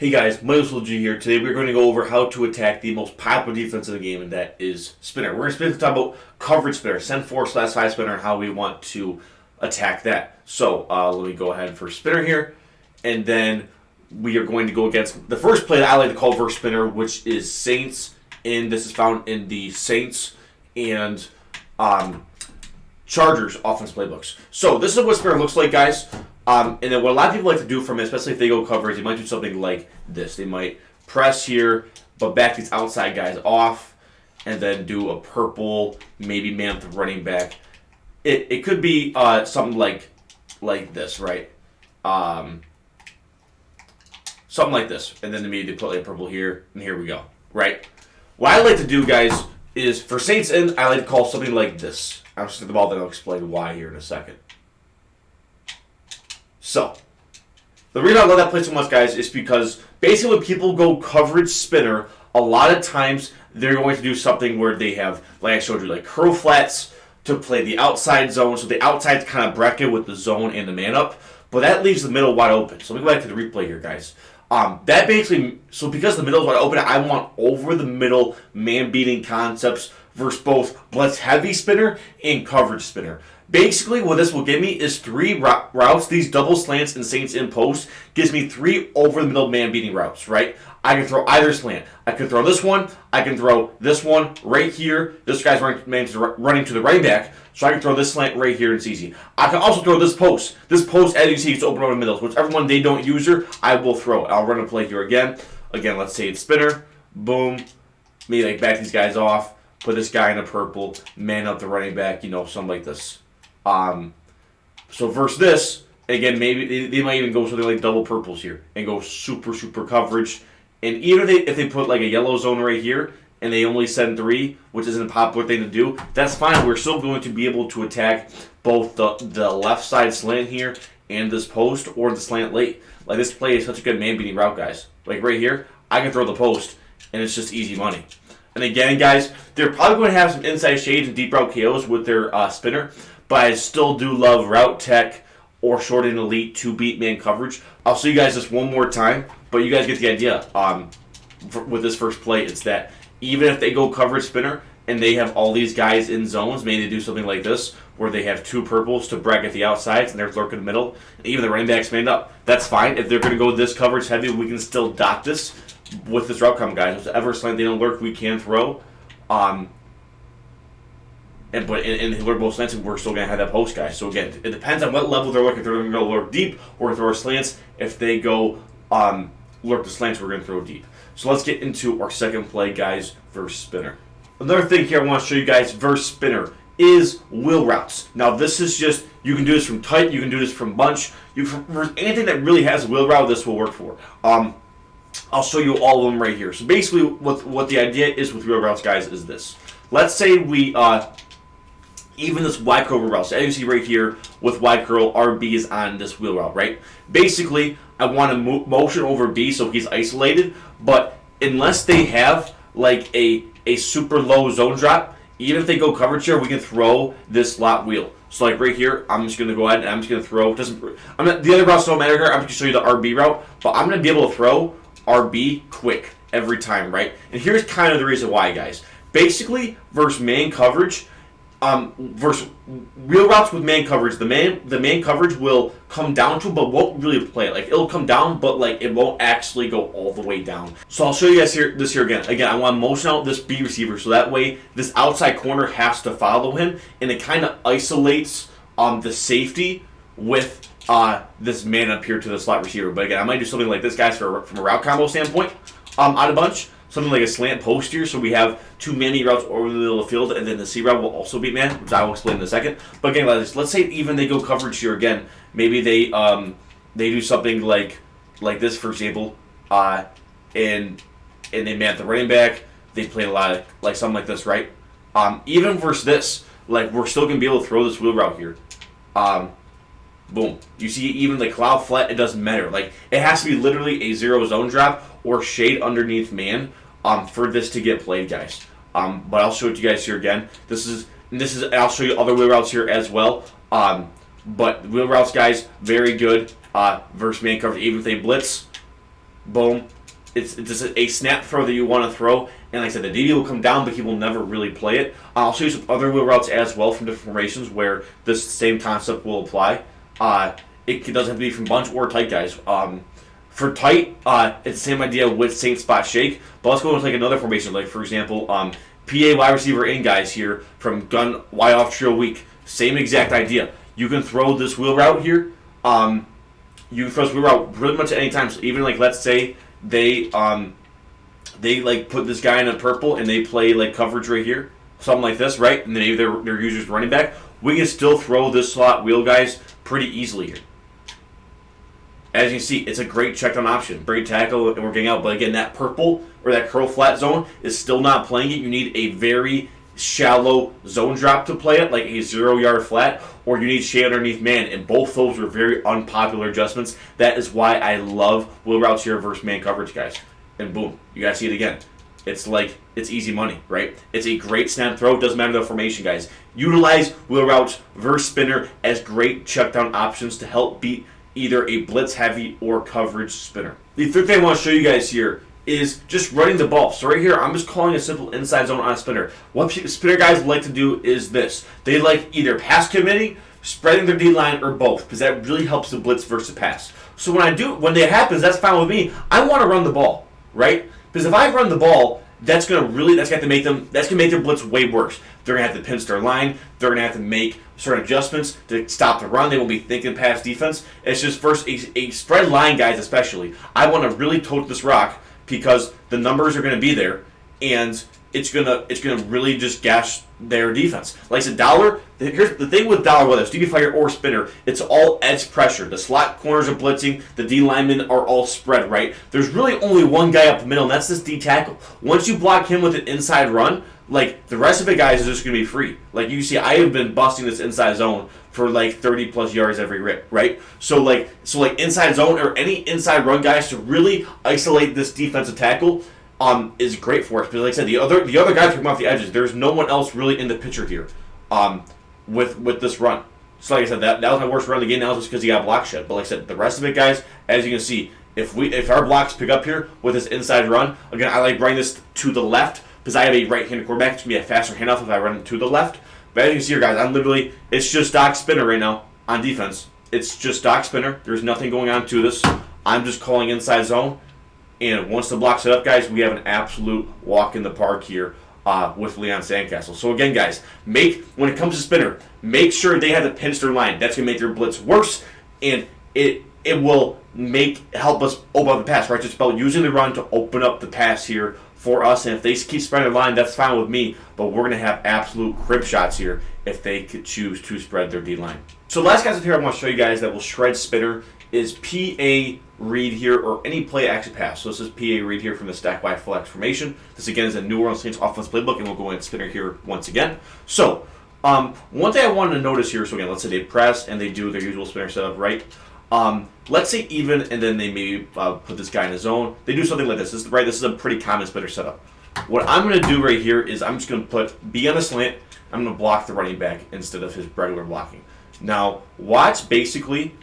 Hey guys, Miles G here. Today we're going to go over how to attack the most popular defense in the game, and that is spinner. We're going to talk about coverage spinner, send 4/5 spinner, and how we want to attack that. So let me go ahead for spinner here, and then we are going to go against the first play that I like to call verse spinner, which is Saints, and this is found in the Saints and Chargers offense playbooks. So this is what spinner looks like, guys. And then what a lot of people like to do from it, especially if they go coverage, they might do something like this. They might press here, but back these outside guys off, and then do a purple, maybe man with the running back. It could be something like this, right? Something like this, and then immediately put a purple here, and here we go, right? What I like to do, guys, is for Saints in, I like to call something like this. I'm just going to the ball, then I'll explain why here in a second. So, the reason I love that play so much, guys, is because basically when people go coverage spinner, a lot of times they're going to do something where they have, like I showed you, like curl flats to play the outside zone. So the outside's kind of bracket with the zone and the man up, but that leaves the middle wide open. So let me go back to the replay here, guys. That basically, so because the middle is wide open, I want over the middle man beating concepts versus both blitz heavy spinner and coverage spinner. Basically, what this will give me is three routes. These double slants and Saints in post gives me three over-the-middle man-beating routes, right? I can throw either slant. I can throw this one. I can throw this one right here. This guy's running to the running back, so I can throw this slant right here, and it's easy. I can also throw this post. This post, as you see, is open over the middle. Whichever one they don't use her, I will throw. I'll run a play here again. Again, let's say it's spinner. Boom. Maybe like back these guys off. Put this guy in a purple. Man up the running back. Something like this. So versus this, again, maybe they might even go something like double purples here and go super coverage. And even if they put like a yellow zone right here and they only send 3, which isn't a popular thing to do, that's fine. We're still going to be able to attack both the left side slant here and this post or the slant late. Like this play is such a good man-beating route, guys. Like right here, I can throw the post and it's just easy money. And again, guys, they're probably going to have some inside shades and deep route KOs with their spinner. But I still do love route tech or short and elite to beat man coverage. I'll show you guys this one more time, but you guys get the idea. With this first play, it's that even if they go coverage spinner and they have all these guys in zones, maybe they do something like this where they have 2 purples to bracket the outsides and they're lurking in the middle, and even the running backs man up. That's fine. If they're going to go this coverage heavy, we can still dot this with this route come, guys. Whatever slant they don't lurk, we can throw. But in the both slants, we're still going to have that post, guys. So again, it depends on what level they're looking. If they're going to go lurk deep or throw slants. If they go lurk the slants, we're going to throw deep. So let's get into our second play, guys, versus spinner. Another thing here I want to show you guys versus spinner is wheel routes. Now this is just, you can do this from tight, you can do this from bunch. For anything that really has a wheel route, this will work for. I'll show you all of them right here. So basically what the idea is with wheel routes, guys, is this. Let's say we even this wide curl route. So as you see right here with wide curl, RB is on this wheel route, right? Basically, I want to motion over B so he's isolated, but unless they have like a super low zone drop, even if they go coverage here, we can throw this slot wheel. So like right here, I'm just going to go ahead and I'm just going to throw. The other routes don't matter here. I'm just going to show you the RB route, but I'm going to be able to throw RB quick every time, right? And here's kind of the reason why, guys. Basically, versus man coverage, versus wheel routes with man coverage, the man coverage will come down to, but won't really play. Like it'll come down, but like it won't actually go all the way down. So I'll show you guys this here again. Again, I want to motion out this B receiver so that way this outside corner has to follow him, and it kind of isolates the safety with this man up here to the slot receiver. But again, I might do something like this, guys, from a route combo standpoint, out of bunch. Something like a slant post here, so we have 2 man routes over the middle of the field, and then the C route will also be man, which I will explain in a second. But again, let's say even they go coverage here again. Maybe they do something like this, for example, and they man the running back. They play a lot of like something like this, right? Even versus this, like we're still gonna be able to throw this wheel route here. Boom. You see, even the cloud flat, it doesn't matter. Like it has to be literally a 0 zone drop or shade underneath man. For this to get played, guys. But I'll show it to you guys here again. This is I'll show you other wheel routes here as well. But wheel routes, guys, very good versus man coverage. Even if they blitz, boom. It's just a snap throw that you want to throw, and like I said, the DB will come down, but he will never really play it. I'll show you some other wheel routes as well from different formations where this same concept will apply. It doesn't have to be from bunch or tight guys. For tight, it's the same idea with Saint Spot Shake, but let's go into like another formation, like for example, PA wide receiver in guys here from gun Y off trio weak. Same exact idea. You can throw this wheel route here. You can throw this wheel route pretty much at any time. So even like let's say they like put this guy in a purple and they play like coverage right here, something like this, right? And then maybe their user's running back. We can still throw this slot wheel guys pretty easily here. As you can see, it's a great check down option. Great tackle, and we're getting out. But again, that purple or that curl flat zone is still not playing it. You need a very shallow zone drop to play it, like a 0-yard flat, or you need shade underneath man. And both those were very unpopular adjustments. That is why I love wheel routes here versus man coverage, guys. And boom, you guys see it again. It's like, it's easy money, right? It's a great snap throw. Doesn't matter the formation, guys. Utilize wheel routes versus spinner as great check down options to help beat either a blitz heavy or coverage spinner. The third thing I want to show you guys here is just running the ball. So right here, I'm just calling a simple inside zone on a spinner. What spinner guys like to do is this. They like either pass committing, spreading their D-line, or both, because that really helps the blitz versus pass. So when that happens, that's fine with me. I want to run the ball, right? Because if I run the ball, that's gonna make their blitz way worse. They're gonna have to pinch their line. They're gonna have to make certain adjustments to stop the run. They won't be thinking pass defense. It's just first a spread line, guys, especially. I want to really tote this rock because the numbers are gonna be there, and it's gonna really just gash their defense. Like I said, Dollar. Here's the thing with Dollar, whether it's DB Fire or spinner, it's all edge pressure. The slot corners are blitzing. The D linemen are all spread, right? There's really only one guy up the middle, and that's this D tackle. Once you block him with an inside run, like the rest of the guys is just gonna be free. Like you see, I have been busting this inside zone for like 30 plus yards every rip, right? So like inside zone or any inside run guys to really isolate this defensive tackle. Is great for us. But like I said, the other guys come off the edges. There's no one else really in the picture here with this run. So like I said, that was my worst run of the game. Now just because he got block shed. But like I said, the rest of it, guys, as you can see, if our blocks pick up here with this inside run, again, I like bringing this to the left because I have a right-handed quarterback. It's going to be a faster handoff if I run it to the left. But as you can see here, guys, it's just Doc Spinner right now on defense. It's just Doc Spinner. There's nothing going on to this. I'm just calling inside zone. And once the block's set up, guys, we have an absolute walk in the park here with Leon Sandcastle. So again, guys, when it comes to spinner, make sure they have to pinch their line. That's going to make their blitz worse, and it will help us open up the pass, right? Just about using the run to open up the pass here for us. And if they keep spreading their line, that's fine with me. But we're going to have absolute crib shots here if they could choose to spread their D-line. So the last guys up here I want to show you guys that will shred spinner is PA read here, or any play action pass. So this is PA read here from the stack Y flex formation. This again is a New Orleans Saints offense playbook, and we'll go into spinner here once again. So one thing I wanted to notice here, so again, let's say they press and they do their usual spinner setup, right? Let's say even, and then they maybe put this guy in a zone. They do something like this. This is a pretty common spinner setup. What I'm going to do right here is I'm just going to put B on the slant. I'm going to block the running back instead of his regular blocking. Now, watch basically.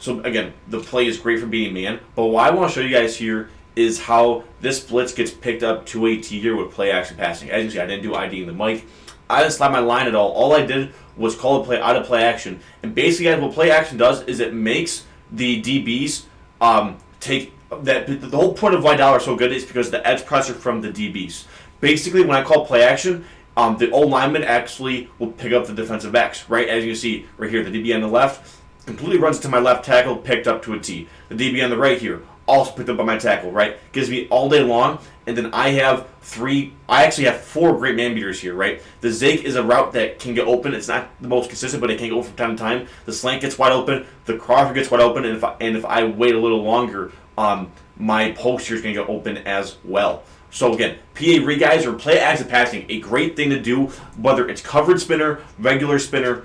So again, the play is great for beating man, but what I want to show you guys here is how this blitz gets picked up to a T here with play action passing. As you can see, I didn't do ID in the mic. I didn't slide my line at all. All I did was call a play out of play action. And basically, guys, what play action does is it makes the DBs take that. The whole point of why Dollar is so good is because of the edge pressure from the DBs. Basically, when I call play action, the old lineman actually will pick up the defensive backs, right? As you can see right here, the DB on the left completely runs to my left tackle, picked up to a T. The DB on the right here, also picked up by my tackle, right? Gives me all day long, and then I actually have 4 great man beaters here, right? The zig is a route that can get open. It's not the most consistent, but it can go from time to time. The slant gets wide open, the crosser gets wide open, and if I wait a little longer, my post here is going to get open as well. So again, PA read guys or play action passing, a great thing to do, whether it's covered spinner, regular spinner.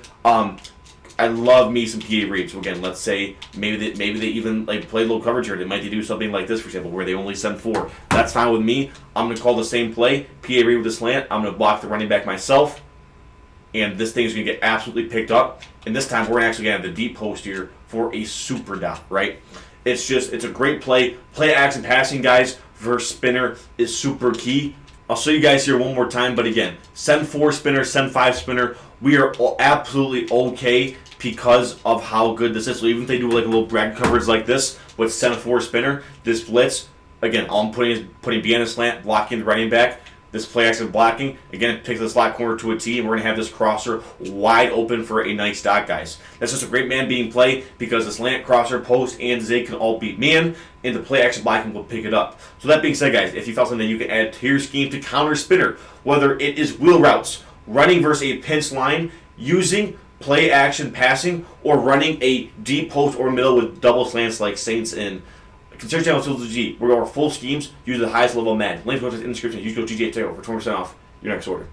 I love me some PA reads. So again, let's say maybe they even like play low coverage here. They might do something like this, for example, where they only send 4. That's fine with me. I'm going to call the same play, PA read with the slant. I'm going to block the running back myself, and this thing is going to get absolutely picked up. And this time we're actually going to have the deep post here for a super dot, right? It's a great play. Play action passing, guys, versus spinner is super key. I'll show you guys here one more time, but again, send 4 spinner, send 5 spinner. We are absolutely okay because of how good this is. So even if they do like a little brag coverage like this with send 4 spinner, this blitz, again, all I'm putting is putting B on a slant, blocking the running back. This play action blocking, again, it takes the slot corner to a T, and we're going to have this crosser wide open for a nice dot, guys. That's just a great man being play because the slant, crosser, post, and zig can all beat man, and the play action blocking will pick it up. So that being said, guys, if you found something that you can add to your scheme to counter spinner, whether it is wheel routes, running versus a pinch line, using play action passing, or running a deep post or middle with double slants like Saints and Consider channel Tools G. We're going over full schemes. Use the highest level of Madden. Links in the description. Use code GG8 for 20% off your next order.